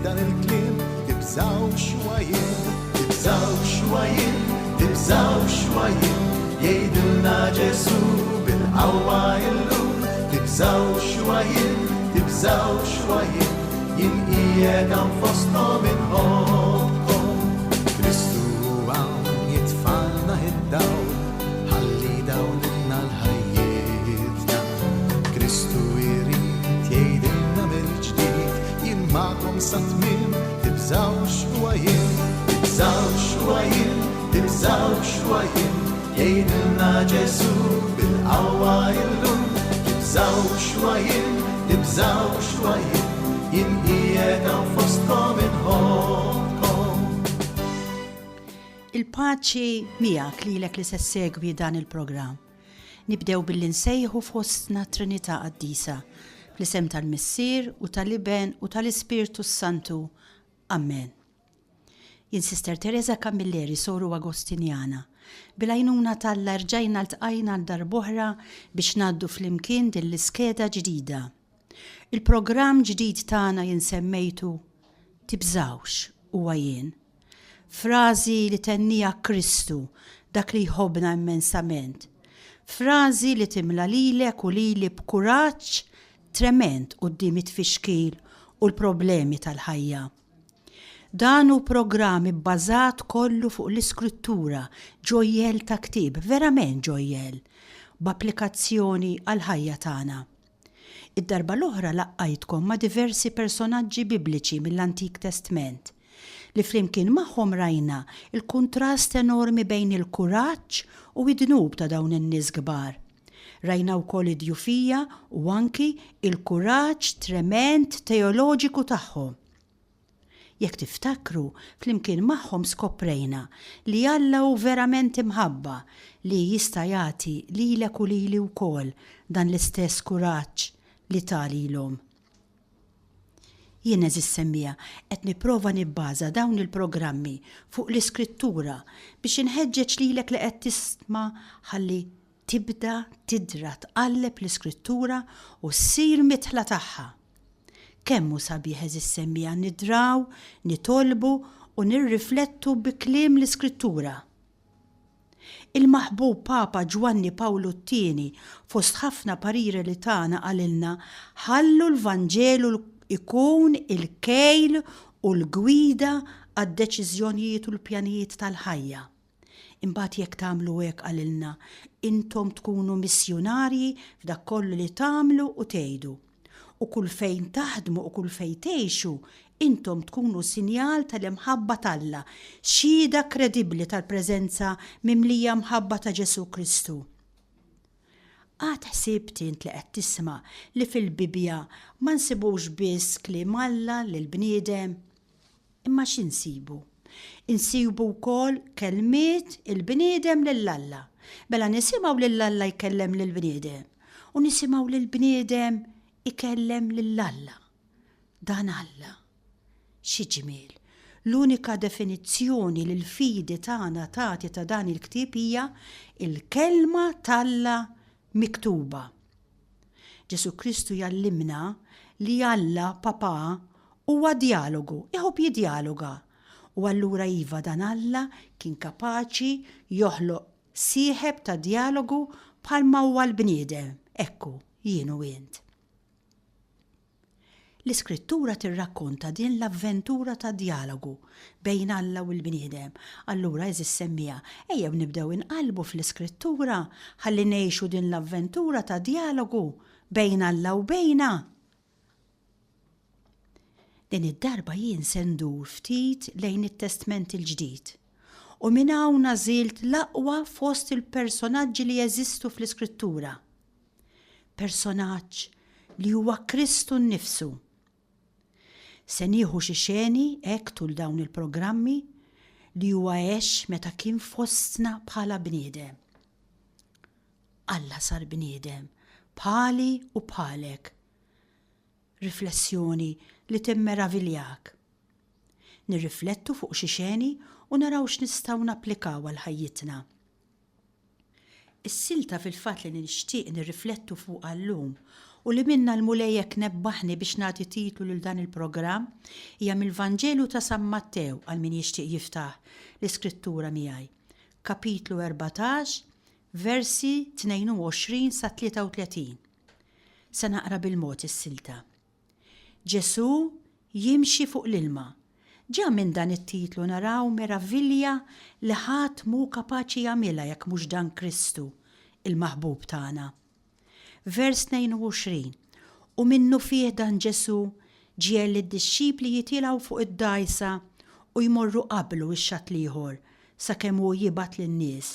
dan il-kliem tibżaw xwajjin, tibżaw xwajjin, tibżaw xwajjin, jgħidilna Ġesu bil-qawwa illum, tibżaw xwajjin, tibżaw xwajjin, jien qiegħed hawn fosthom inħobbhom. Kristu hawn jitfalna id-dawl, ħalli dawlitna l-ħajjietna. Kristu jrid jgħidilna mill-ġdid, jien magħkom sa tmiem, tibżaw xwajjin, tibżaw xwajjin, tibżaw xwajjin, jgħidilna Ġesu bil-qawwa illum, tibżaw xwajjin, tibżaw xwajjin, jien qiegħed hawn fosthom inħobbhom. Il-paċi miegħek lilek li se segwi dan il-programm. Nibdew billi nsejħu fostna Trinità Qaddisa, fl-isem tal-Missier u tal-Iben u tal-Ispirtu Santu. Amen. Jien Sister Teresa Camilleri, Soru Agostinjana, bil-għajnuna tal-Alla rġajna ltqajna l-darbohra biex ngħaddu flimkien din l-iskeda ġdida. Il-programm ġdid tagħna jinsemmejtu Tibżawx huwa jien. Frażi li tennija Kristu, dak li jħobbna immensament. Frażi li timla lilek u lili b'kuraġġ trement quddiem it-tfixkil u l-problemi tal-ħajja. Dan hu programm bbażat kollu fuq l-iskrittura, ġojjel ta' ktieb, verament ġojjel, b'applikazzjoni għall-ħajja tagħna. Id-darba l-oħra laqqajtkom ma' diversi personaġġi bibliċi mill-Antik Testament li flimkien magħhom rajna il-kuntrast enormi bejn il-kuraġġ u id-dnub ta' dawn in-nies kbar. Rajna wkoll id-djufija u anki il-kuraġġ trement teoloġiku tagħhom. Jekk tiftakru, flimkien magħhom skoprejna li Alla hu verament imħabba li jista' jagħti lilek u lili wkoll dan l-istess kuraġġ li talilhom. Jien eżis semmija qed nipprova nibbaża dawn il-programmi fuq l-iskrittura biex inħeġġeġ lilek li qed tisma' ħalli tibda tidra tqalleb l-iskrittura u ssir mitħla tagħha. Kemm hu sabiħ eżis semmija nidraw, nitolbu u nirriflettu bi kliem l-iskrittura. Il-maħbub Papa Ġwanni Pawlu II fost ħafna pariri li tagħna qalilna ħallu l-Vanġelu ikun il-kejl u l-gwida għad-deċiżjonijiet u l-pjanijiet tal-ħajja. Imbagħad jekk tagħmlu hekk qalilna, intom tkunu missjonarji f'dak kollu li tagħmlu u tgħidu. U kull fejn taħdmu u kull fejn tgħixu, intom tkunu sinjal tal-imħabba tal-Alla, xhieda kredibbli tal-preżenza mimlija mħabba ta' Ġesu Kristu. Għad ħsibt int li qed tisma' li fil-Bibja ma nsibux biss kliem Alla lill-bniedem, imma x'insibu? Insibu wkoll kelmiet il-bniedem lill-Alla. Bela nisimgħu lill-Alla jkellem lill-bniedem u nisimgħu lill-bniedem ikellem lill-Alla. Dan Alla. Xi ġmiel. L-unika definizzjoni li l-fidi tagħna tagħti ta' dan il-ktieb hija il-kelma tal-Alla miktuba. Ġesu Kristu jallimna li Alla Papà huwa dialogu, jħobb jiddialoga. U allura iva dan Alla kien kapaċi joħloq sieħeb ta' dialogu bħalma huwa l-bniedem, ekku jien u int. L-iskrittura tirrakkonta din l-avventura ta' dialogu bejn Alla u l-bniedem. Allura eżis semmija, ejjew nibdew inqalbu fl-iskrittura ħalli ngħixu din l-avventura ta' dialogu bejn Alla u bejna. Din id-darba jien se ndur ftit lejn it-Testament il-ġdid u minn hawn nażilt l-aqwa fost il-personaġġi li jeżistu fl-iskrittura. Personaġġ li huwa Kristu nnifsu. Se nieħu xi xeni hekk tul dawn il-programmi li huwa għex meta kien fostna bħala bniedem. Alla sar bniedem, bħali u bħalek. Riflessjoni li timmeraviljak. Nirriflettu fuq xi xeni u naraw x'nistgħu napplikaw għal ħajjitna. Is-silta fil-fatt li nixtieq nirriflettu fuq llum u u li minna l-mulejjek nebbaħni biex nagħti titlu lil dan il-programm hija mill-Vanġelu ta' San Mattew għal min jixtieq jiftaħ l-iskrittura miegħi. Kapitlu 14, versi 22 sa 33. Se naqra bil-mod is-silta. Ġesu jimxi fuq l-ilma. Ġa minn dan it-titlu naraw meravilja li ħadd mhu kapaċi jagħmilha jekk mhux dan Kristu, il-maħbub tagħna. Vers 22. U minnu fih dan Ġesu ġiel li d-disċipli jitilgħu fuq id-dajsa u jmorru qablu x-xatt ieħor sakemm hu jibgħat lin-nies.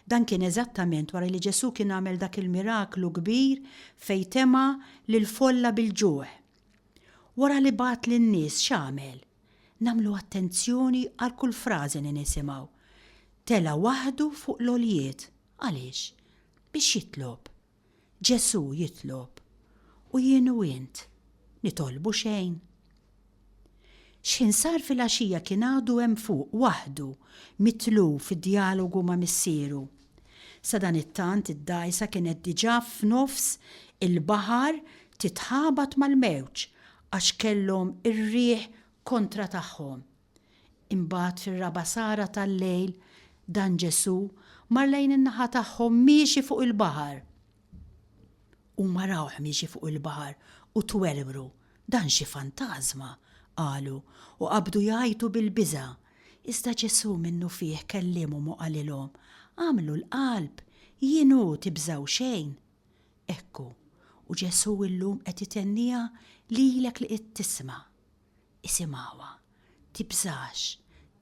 Dan kien eżattament wara li Ġesu kien għamel dak il-miraklu kbir fejn tema lil-folla bil-ġuħ. Wara li bagħat lin-nies x'għamel? Namlu attenzjoni għal kull frażi li nisimgħu. Tela waħdu fuq l-oljiet. Għaliex? Biex jitlob. Ġesu jitlob. U jien u int nitolbu xejn. X'insar fil-għaxija kien għadu hemm fuq waħdu mitlu fid-dialogu ma' missieru. Sa dan it-tant id-dajsa kienet diġà f'nofs il-baħar titħabat mal-mewġ għax kellhom ir-riħ kontra tagħhom. Imbagħad fir-raba sara tal-lejl dan Ġesu mar lejn in-naħa tagħhom miexi fuq il-baħar. U marawh miexi fuq il-baħar u twerbru dan xi fantażma qalu u qabdu jgħidu bil-biża'. Iżda Ġesu minnu fih kellimhom u qalilhom għamlu l-qalb jienu tibżaw xejn. Ekku, u Ġesu illum qed itennija lilek li qed tisma'. Isimgħuha,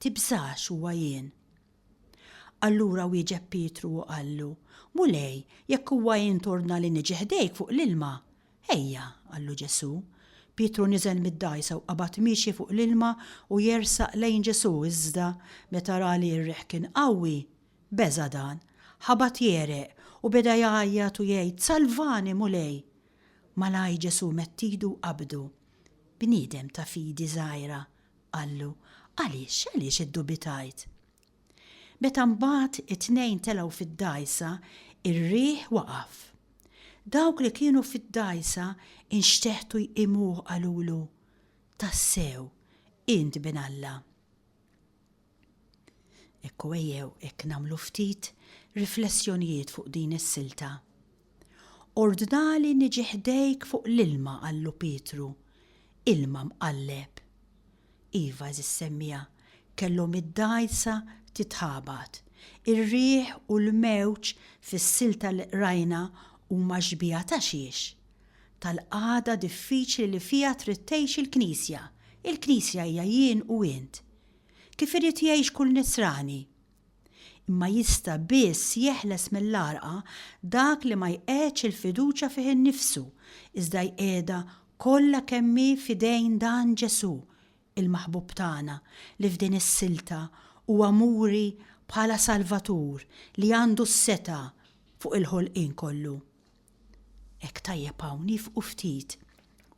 tibżax huwa jien. Allura wieġeb Pietru u qallu, mulej, jekk huwa jien torna li niġi ħdejk fuq l-ilma. Ejja, qallu Ġesu. Pietru niżel mid-dajsa u qabad miexi fuq l-ilma u jersaq lejn Ġesu iżda meta ra li r-riħ kien qawwi. Beża dan, ħabat jereq u beda jgħajjat u jgħid salvani mulej. Malaj Ġesu mettidu qabdu. Bniedem ta' fidi żgħira, qallu, għaliex iddubitajt. Meta mbagħad it-tnejn telgħu fid-dajsa, ir-riħ waqaf. Dawk li kienu fid-dajsa inxteħtu jqimuh qalulu, tassew, int bin Alla. Ekku ejjew hekk nagħmlu ftit riflessjonijiet fuq din is-silta. Ordnali niġi ħdejk fuq l-ilma qallu Pietru. Ilma mqalleb. Iva żissemmija kellhom id-dajsa titħabat. Ir-riħ u l-mewġ fis-silta li rajna huma xbija ta' xiex. Tal-qagħda diffiċli li fiha trid tgħix il-Knisja. Il-Knisja hija jien u int. Kif irid jgħix kull Nisrani. Imma jista' biss jeħles mill-għarqa dak li ma jqegħdx il-fiduċja fih innifsu, iżda jqiegħda kollha kemm hi f'idejn dan Ġesu, il-maħbub tagħna li f'din is-silta huwa muri bħala Salvatur li għandu s-seta fuq il-ħolqien kollu. Hekk tajjeb hawn nifqu ftit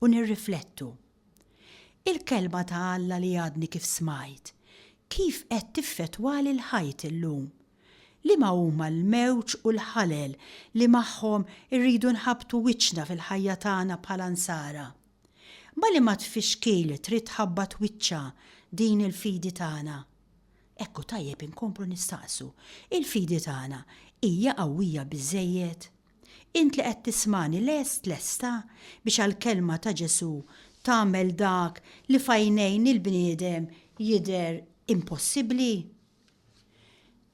u nirriflettu. Il-kelma ta' Alla li għadni kif smajt, kif qed tiffettwali l-ħajt illum? Liema huma l-mewġ u l-ħalel li magħhom irridu nħabtu wiċċna fil-ħajja tagħna bħala nsara. Ma liema tfixkiel trid tħabbat wiċċha din il-fidi tagħna. Ekku tajjeb inkomplu nistaqsu, il-fidi tagħna hija qawwija biżżejjed? Int li qed tismani lesta biex għall-kelma ta' Ġesu tagħmel dak li f'għajnejn il-bniedem jidher impossibbli?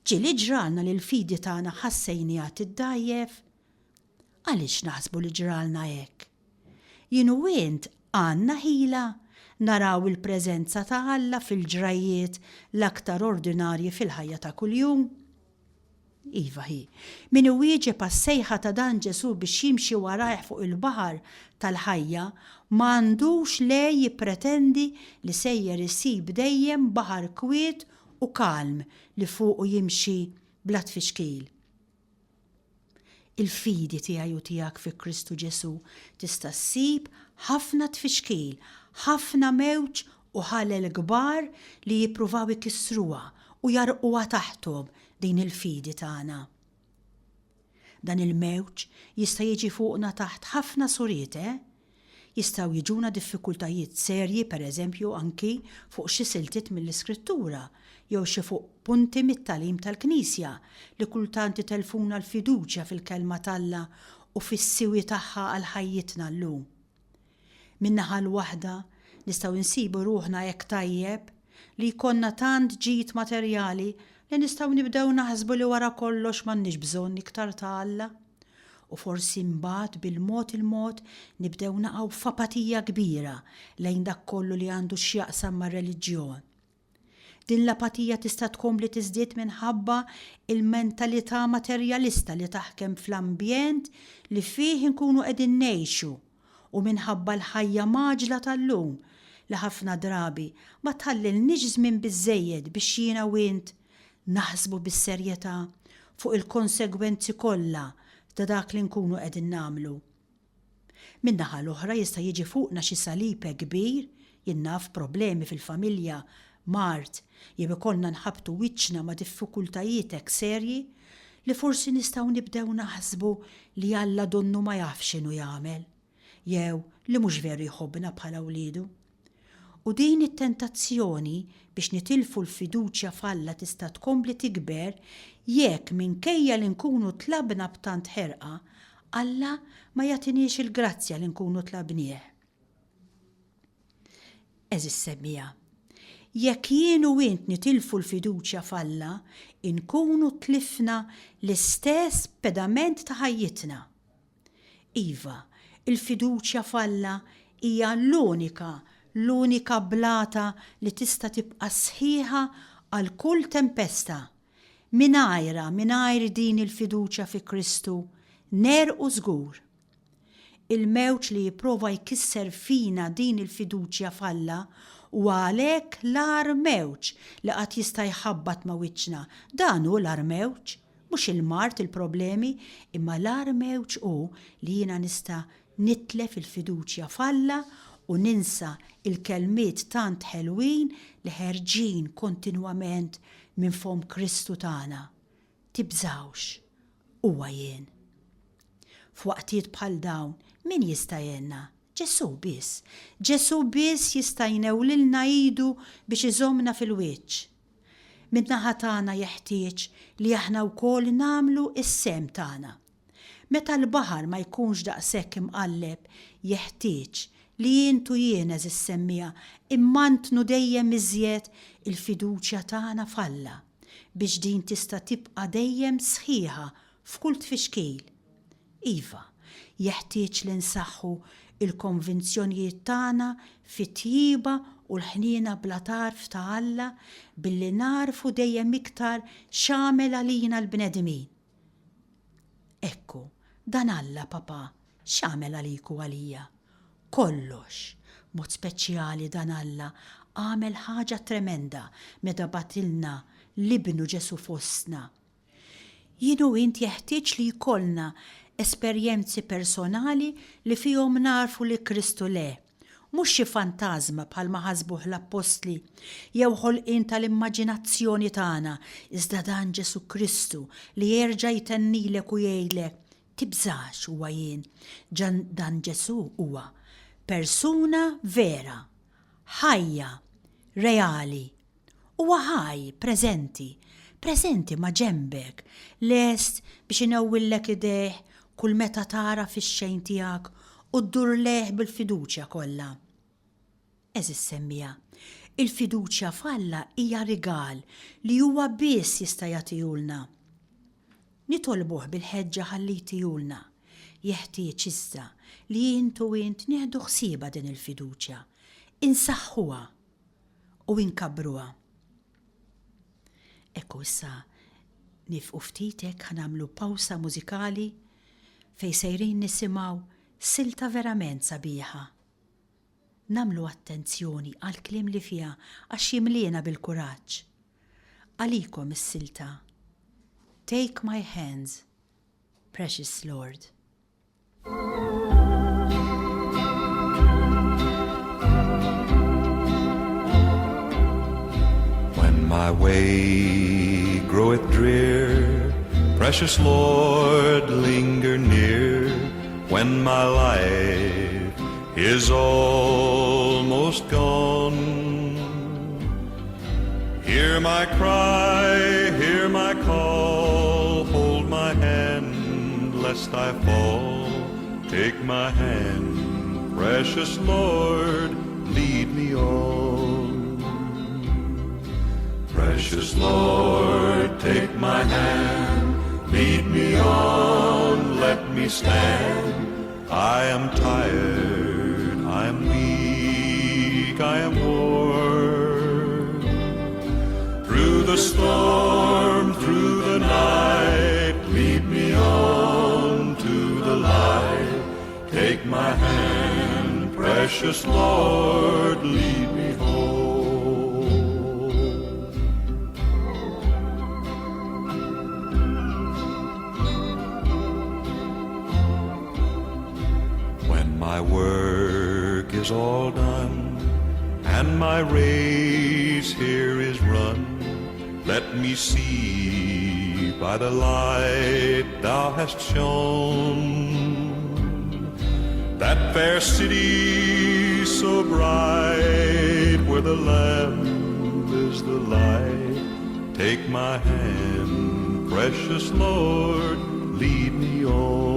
Ġieli ġralna li l-fidi tagħna ħassejniha tiddajjef? Għaliex naħsbu li ġralna hekk? Jien u int għandna ħila naraw il-preżenza ta' Alla fil-ġrajiet l-aktar ordinarji fil-ħajja ta' kuljum? Iva hi, min iwieġeb għas-sejħa ta' dan Ġesu biex jimxi warajh fuq il-baħar tal-ħajja m'għandux lej jippretendi li sejjer isib dejjem baħar kwiet u kalm li fuqu jimxi bla tfixkil. Il-fidi tiegħi u tiegħek fi Kristu Ġesu tista' ssib ħafna tfixkil, ħafna mewġ u ħalel kbar li jippruvaw ikissruha u jarquha taħtom din il-fidi tagħna. Dan il-mewġ jista' jiġi fuqna taħt ħafna suriet, Jistgħu jiġuna diffikultajiet serji pereżempju anki fuq xi siltiet mill-Iskrittura jew xi fuq punti mit-tagħlim tal-Knisja li kultant itelfuna l-fiduċja fil-kelma t'Alla u fis-siwi tagħha għal ħajjitna llum. Min-naħa l-waħda nistgħu insibu ruħna hekk tajjeb li jkollna tant ġid materjali li nistgħu nibdew naħsbu li wara kollox m'għandniex bżonn iktar ta' Alla. U forsi mbagħad bil-mod il-mod nibdew naqgħu f'apatija kbira lejn dak kollu li għandu x'jaqsam mar-reliġjon. Din l-apatija tista' tkompli tiżdied minħabba il-mentalità materjalista li taħkem fl-ambjent li fih inkunu qegħdin ngħixu u minħabba l-ħajja maġla tal-lum li ħafna drabi ma tħallilniex żmien biżżejjed biex jiena u int naħsbu bis-serjetà fuq il-konsegwenzi kollha ta' dak li nkunu qegħdin nagħmlu. Min-naħa l-oħra jista' jiġi fuqna xi salipe kbir, jinnaf problemi fil-familja, mart, jew ikollna nħabtu wiċċna ma' diffikultajiet hekk serji li forsi nistgħu nibdew naħsbu li Alla donnu ma jafx x'inhu jagħmel, jew li mhux veru jħobbna bħala wliedu. U din it-tentazzjoni biex nitilfu l-fiduċja f'Alla tista' tkompli tikber jekk minkejja li nkunu tlabna b'tant ħerqa, Alla ma jagħtinix il-grazzja li nkunu tlabnieh. Eżis semmija, jekk jien u int nitilfu l-fiduċja f'Alla, inkunu tlifna l-istess pedament ta' ħajjitna. Iva, il-fiduċja f'Alla hija l-unika blata li tista' tibqa' sħiħa għal kull tempesta. Mingħajr din il-fiduċja fi Kristu nerqu żgur. Il-mewġ li jipprova jkisser fina din il-fiduċja f'Alla u għalhekk l-ar mewġ li qatt jista' jħabbat ma' wiċċna. Dan hu l-ar mewġ, mhux il-mart il-problemi, imma l-ar mewġ hu li jiena nista' nitlef il-fiduċja f'Alla u ninsa il-kelmiet tant ħelwin li ħerġin kontinwament minn fom Kristu tagħna. Tibżawx, huwa jien. F'waqtiet bħal dawn, min jista' jenna? Ġesu biss. Ġesu biss jista' jnewlilna idu biex iżommna fil-wiċċ. Min-naħa tagħna jeħtieġ li aħna wkoll nagħmlu is-sem tagħna. Meta l-baħar ma jkunx daqshekk imqalleb, jeħtieġ li jintu jien eżis semmija immantnu dejjem iżjed il-fiduċja tagħna f'Alla biex din tista' tibqa' dejjem sħiħa f'kull tfixkil. Iva, jeħtieġ li nsaħħu il-konvinzjonijiet tagħna fit-tjiba u l-ħniena bla tarf ta' Alla billi narfu dejjem iktar x'għamel għalina l-bnedmin. Ekku, dan Alla papa, x'għamel għaliku għalija? Kollox, mod speċjali dan Alla għamel ħaġa tremenda meta batilna l-ibnu Ġesu fostna. Jien u int jeħtieġ li jkollna esperjenzi personali li fihom narfu li Kristu le, mhux xi fantażma bħalma ħasbuh l-Apostli jew ħolqien tal-immaġinazzjoni tagħna, iżda dan Ġesu Kristu li jerġa' jtennilek u jgħidlek tibżax huwa jien. Dan Ġesu huwa persuna vera, ħajja, reali, huwa ħaj, preżenti ma' ġembek, lest biex inewwillek idejh kull meta tara fix-xejn tiegħek u ddur leħ bil-fiduċja kollha. Eżis semmija, il-fiduċja f'Alla hija rigal li huwa biss jista' jagħtihulna. Nitolbuh bil-ħeġġa ħalli jtihulna. Jeħtieġ iżda li intu int nieħdu ħsieba din il-fiduċja, insaħħuha u inkabruha. Ekku issa nifqu ftitek ħanamlu pawsa mużikali fejn sejrin nisimgħu silta verament sabiħa. Namlu attenzjoni għal kliem li fiha għax jimliena bil-kuraġġ. Għalikom is-silta. Take my hands, precious Lord. When my way groweth drear, Precious Lord, linger near when my life is almost gone. Hear my cry, hear my call, hold my hand lest I fall. Take my hand, precious Lord, lead me on. Precious Lord, take my hand, lead me on, let me stand. I am tired, I am weak, I am worn. Through the storm, through the night, lead me on to the light. Take my hand, precious Lord, lead me home. When my work is all done and my race here is run, let me see by the light thou hast shone that fair city so bright where the Lamb is the light. Take my hand, precious Lord, lead me on.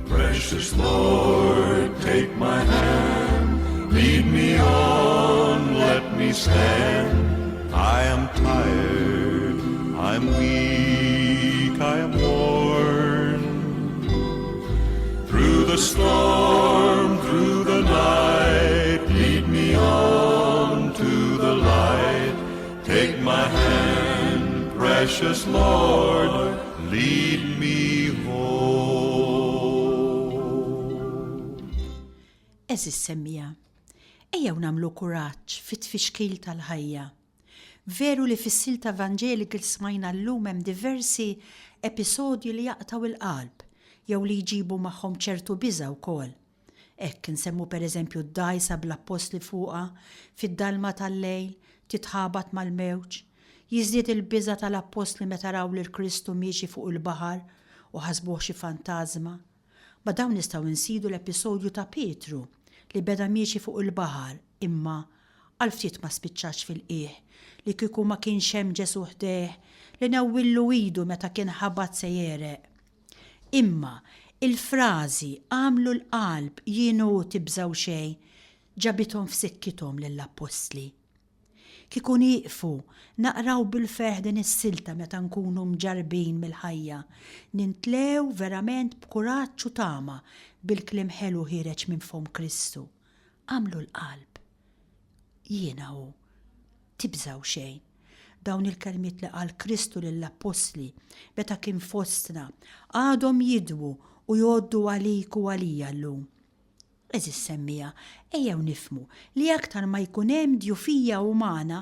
Precious Lord, take my hand, lead me on, let me stand. I am tired, I'm weak, I am worn. Through the storm, through the night, lead me on to the light. Take my hand, precious Lord, lead me home. Eżis semmija, ejjew namlu kuraġġ fit-tfixkil tal-ħajja. Veru li fis-silta Evangelika li smajna llum hemm diversi episodji li jaqtaw il-qalb, jew li jġibu magħhom ċertu biża wkoll. Hekk insemmu pereżempju d-dgħajsa bl-apostli fuqha fid-dalma tal-lejl titħabat mal-mewġ, jiżdied il-biża tal-apostli meta raw lil Kristu miexi fuq il-baħar u ħasbuh xi fantażma. Ma dawn nistgħu insidu l-episodju ta' Pietru li beda miexi fuq il-baħar imma għal ftit ma spiċċax fil-qiegħ li kieku ma kienx hemm Ġesu ħdeh li nawwillu idu meta kien ħabat se jereq. Imma il-frażi għamlu l-qalb jienu tibżaw xejn ġabithom f'sikkithom lill-apostli. Kieku nieqfu naqraw bil-ferħ din is-silta meta nkunu mġarbin mill-ħajja, nintlew verament b'kuraġġ u tama bil-kliem ħelu ħireġ minn fom Kristu. Għamlu l-qalb jiena hu tibżaw xejn. Dawn il-kelmiet li qal Kristu lill-apostli meta kien fostna għadhom jidwu u jgħoddu għalik u għalija llum. Eżis semmija, ejjew nifmu li aktar ma jkun hemm djufija umana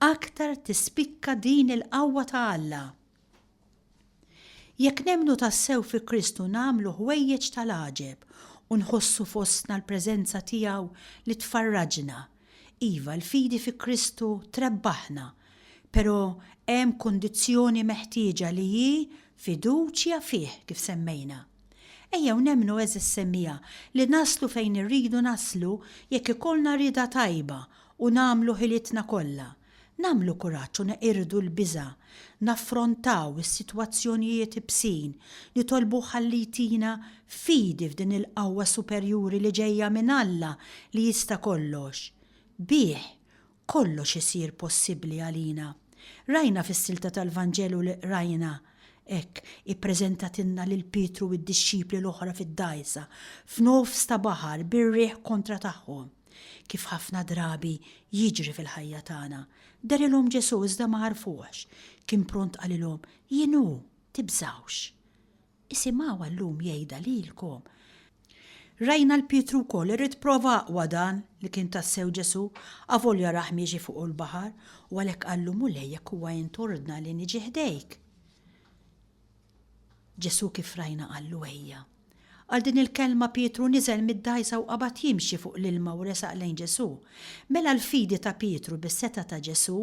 aktar tispikka din il-qawwa ta' Alla. Jekk nemmnu tassew fi Kristu nagħmlu ħwejjeġ tal-għaġeb u nħossu fostna l-preżenza tiegħu li tfarraġna. Iva l-fidi fi Kristu trebbaħna, pero hemm kundizzjoni meħtieġa li hi fiduċja fih kif semmejna. Ejjew nemmnu eżis semmija li naslu fejn irridu naslu jekk ikollna rida tajba u nagħmlu ħilitna kollha. Nagħmlu kuraġġ u neqirdu l-biża', naffrontaw is-sitwazzjonijiet ibsin, nitolbu ħallitina fidi f'din il-qawwa superjuri li ġejja minn Alla li jista' kollox. Bih kollox isir possibbli għalina. Rajna fis-silta tal-Vanġelu li rajna hekk ippreżentatilna lil Pietru u d-dixxipli l-oħra fid-dgħajsa f'nofs ta' baħar bir-riħ kontra tagħhom. Kif ħafna drabi jiġri fil-ħajja tagħna. Darilhom Ġesu iżda ma għarfuhx. Kien pront qalilhom jienu tibżawx. Isimgħu llum jgħidha lilkom. Rajna l-Pietru wkoll irid prova aqwa dan li kien tassew Ġesu avolja raħ miexi fuq il-baħar u għalhekk qallu mulej jekk huwa jintordna li niġi ħdejk. Ġesu kif rajna qallu ejja. Għal din il-kelma Pietru niżel mid-dgħajsa u qabad jimxi fuq l-ilma u resaq lejn Ġesu. Mela l-fidi ta' Pietru bis-seta ta' Ġesu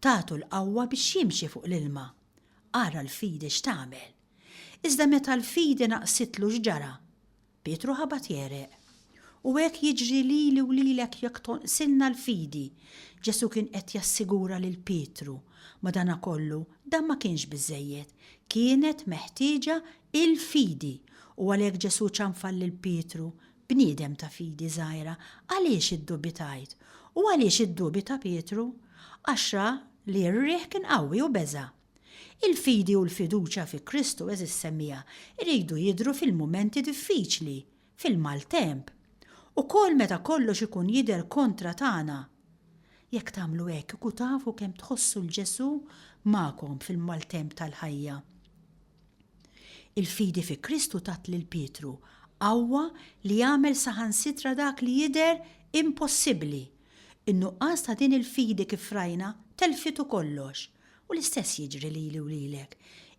tagħtu l-qawwa biex jimxi fuq l-ilma. ara l-fidi x'tagħmel. Iżda meta l-fidi naqsitlu x'ġara, Pietru ħabat jereq. U hekk jiġri lili u lilek jekk tonqsilna l-fidi. Ġesu kien qed jassigura lil Pietru. Madankollu dan ma kienx biżżejjed, kienet meħtieġa il-fidi. U għalhekk Ġesu ċanfal lil Pietru, bniedem ta' fidi żgħira, għaliex iddubitajt? U għaliex iddubita Pietru? Għaxra li r-riħ kien qawwi u beża'. Il-fidi u l-fiduċja fi Kristu eżis semmija iridu jidhru fil-mumenti diffiċli, fil-maltemp. Ukoll meta kollox ikun jidher kontra tagħna. Jekk tagħmlu hekk ikun tafu kemm tħossu l-Ġesu magħkom fil-maltemp tal-ħajja. Il-fidi fi Kristu tat lil Pietru qawwa li jagħmel saħansitra dak li jidher impossibbli. In-nuqqas ta' din il-fidi kif rajna telfitu kollox. U l-istess jiġri lili u lilek.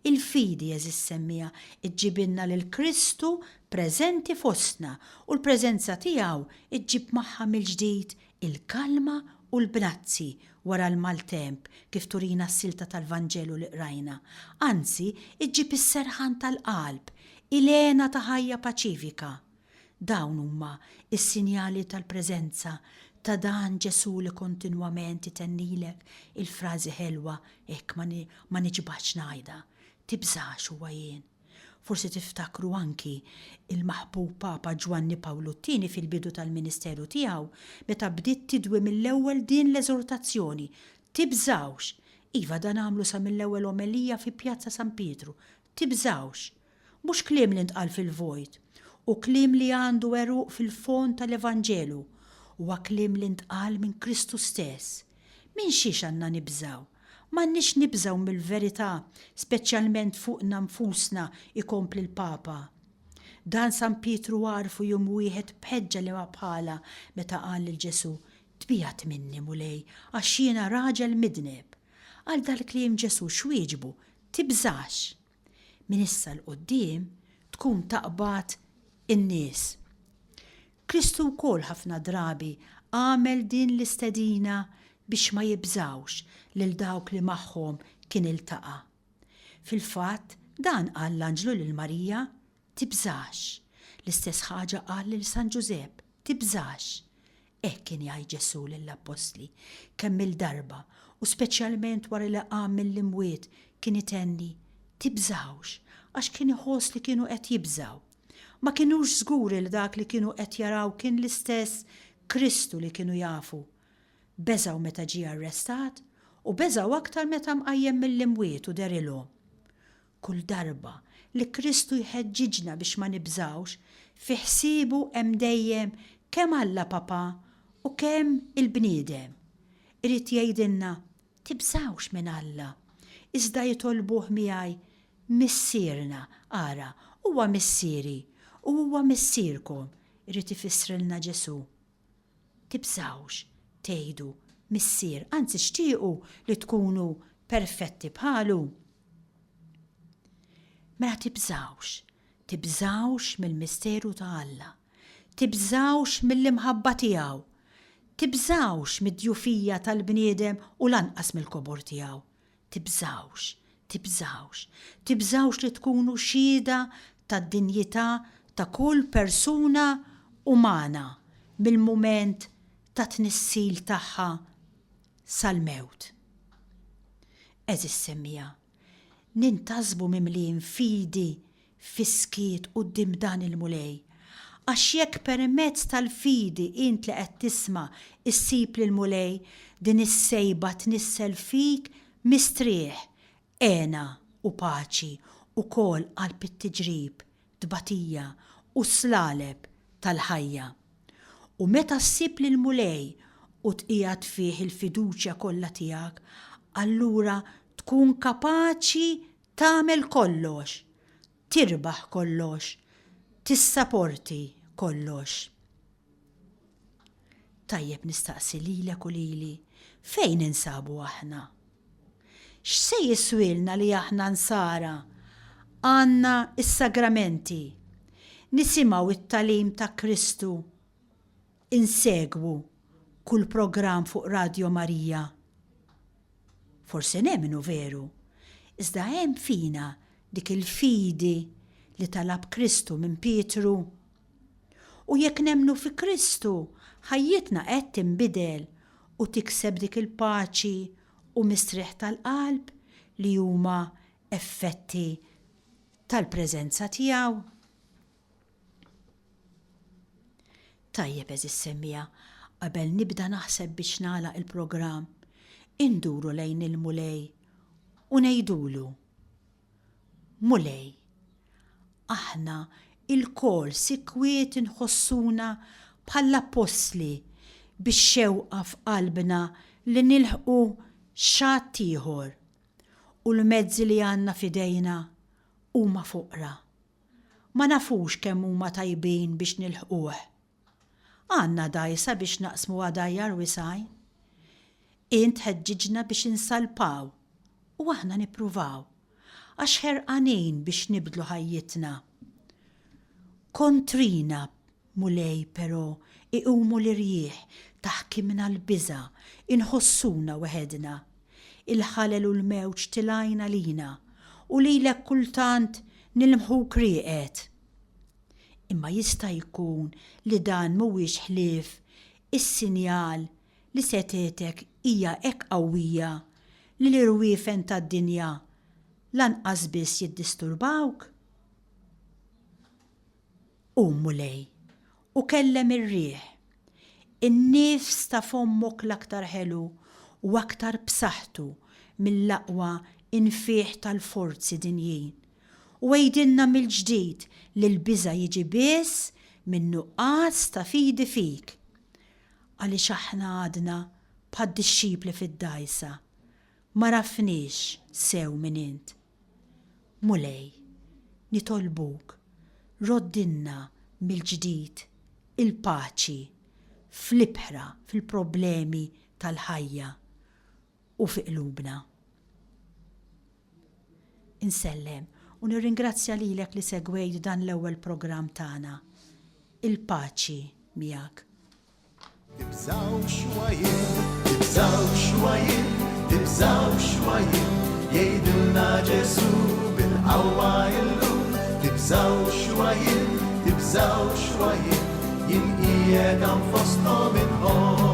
Il-fidi eżis semmija iġġibinna lil Kristu preżenti fostna u l-preżenza tiegħu iġġib magħha mill-ġdid il-kalma u l-bnazzi wara l-maltemp kif turina s-silta tal-Vanġelu li qrajna. Anzi, iġġib is-serħan tal-qalb, ilena ta' ħajja paċifika. Dawn huma is-sinjali tal-preżenza ta' dan Ġesu li kontinwament itennilek il-frażi ħelwa hekk ma niġbax ngħidha. Tibżax huwa jien. Forsi tiftakru anki il-maħbub Papa Ġwanni Pawlu II fil-bidu tal-Ministeru tiegħu meta bdiet tidwi mill-ewwel din l-eżortazzjoni. Tibżawx. Iva dan għamlu sa mill-ewwel omelija fi Pjazza San Pietru. Tibżawx. Mhux kliem li ntqal fil-vojt u kliem li għandu eruq fil-fond tal-Evanġelu. Huwa kliem li ntqal minn Kristu stess. Min xiex għandna nibżaw? M'għandniex nibżaw mill-verità, speċjalment fuqna nfusna ikompli l-Papa. Dan San Pietru għarfu jum wieħed bħeġġa li ma bħala meta qal lil Ġesu, tbijat minni mulej għax jiena raġel midneb. Għal dal-kliem Ġesu xwieġbu, tibżax. Min issa l-qoddim tkun taqbad in-nies. Kristu wkoll ħafna drabi għamel din l-istedina biex ma jibżawx lil dawk li magħhom kien iltaqa'. Fil-fatt dan qal l-Anġlu lil Marija, tibżax. L-istess ħaġa qal lil San Ġusepp, tibżax. Hekk kien jgħid Ġesu lill-Apostli kemm il-darba u speċjalment wara li qam mill-imwiet kien itenni, tibżawx għax kien iħoss li kienu qed jibżaw. Ma kienux żguri li dak li kienu qed jaraw kien l-istess Kristu li kienu jafu. Beżaw meta ġie arrestat u beżaw aktar meta mqajjem mill-imwiet u derilhom. Kull darba li Kristu jħeġġiġna biex ma nibżawx, fi ħsiebu hemm dejjem kemm Alla Papa u kemm il-bniedem. Irid jgħidilna tibżawx minn Alla. Iżda jitolbuh miegħi missierna, ara, huwa missieri u huwa missierkom, irid ifissrilna Ġesu. Tibżawx, tgħidu missier, anzi xtiequ li tkunu perfetti bħalu. Mela tibżawx mill-misteru ta' Alla, tibżawx mill-imħabba tiegħu, tibżawx mid-djufija tal-bniedem u lanqas mill-kobor tiegħu. Tibżawx li tkunu xhieda tad-dinjità ta' kull persuna umana mill-mument ta' tnissil tagħha sal-mewt. Eżis semmija, nintasbu mimlin fidi fiskiet quddiem dan il-mulej. Għax jekk permezz tal-fidi int li qed tisma' issib lil mulej din is-sejba tnissel fik mistrieħ, għena u paċi u kol qalb it-tiġrib, tbatija u slaleb tal-ħajja. U meta ssib lil mulej u tqiegħed fih il-fiduċja kollha tiegħek, allura tkun kapaċi tagħmel kollox, tirbaħ kollox, tissapporti kollox. Tajjeb nistaqsi lilek u lili, fejn insabu aħna? X'se jiswilna li aħna nsara għandna is-sagramenti, nisimgħu it-talim ta' Kristu, insegwu kull programm fuq Radio Marija. Forse nemmenu veru, Iżda hemm fina dik il-fidi li talab Kristu minn Pietru. U jekk nemmnu fi Kristu, ħajjitna qed tinbidel u tikseb dik il-paċi u mistrieħ tal-qalb li huma effetti tal-preżenza tiegħu. Tajjeb eżis semmija, qabel nibda naħseb biex nagħlaq il-programm, induru lejn il-Mulej u ngħidulu: Mulej, aħna il-kol sikwiet inħossuna bħall-apostli biex xewqa f'qalbna li nilħqu xatt ieħor u l-mezzi li għandna f'idejna huma foqra. Ma nafux kemm huma tajbin biex nilħquh. Għandna dajsa biex naqsmu għadajjar wisaj. Int ħeġġiġna biex insalpaw u aħna nippruvaw għax ħerqanin biex nibdlu ħajjitna. Kontrina, Mulej, però iqumu l-irjieħ taħkimna l-biża, inħossuna weħedna, il-ħalel u l-mewġ tilajna lina u lilek kultant nilmħu krieqet. Imma jista' jkun li dan mhuwiex ħlief is-sinjal li setetek hija hekk qawwija li l-irwiefen tad-dinja lanqas biss jiddisturbawk. Mulej, u kellem ir-riħ. In-nifs ta' fommok l-aktar ħelu u aktar b'saħħtu mill-aqwa infieħ tal-forzi dinjin. U għejdinna mill-ġdid li l-biża jiġi biss minn nuqqas ta' fidi fik. Għaliex aħna għadna bħad-disċipli fid-dajsa, ma rafniex sew minn int. Mulej, nitolbuk, roddinna mill-ġdid il-paċi fl-ibħra fil-problemi tal-ħajja u fi qlubna. Insellem u nirringrazzja lilek li segwejt dan l-ewwel programm tagħna. Il-paċi miegħek. Tibżaw xwajin, tibżaw xwajin, tibżaw xwajin, jgħidilna Ġesu bil-qawwa illum. Tibżaw xwajin, jien qiegħed hemm fosthom inħoss.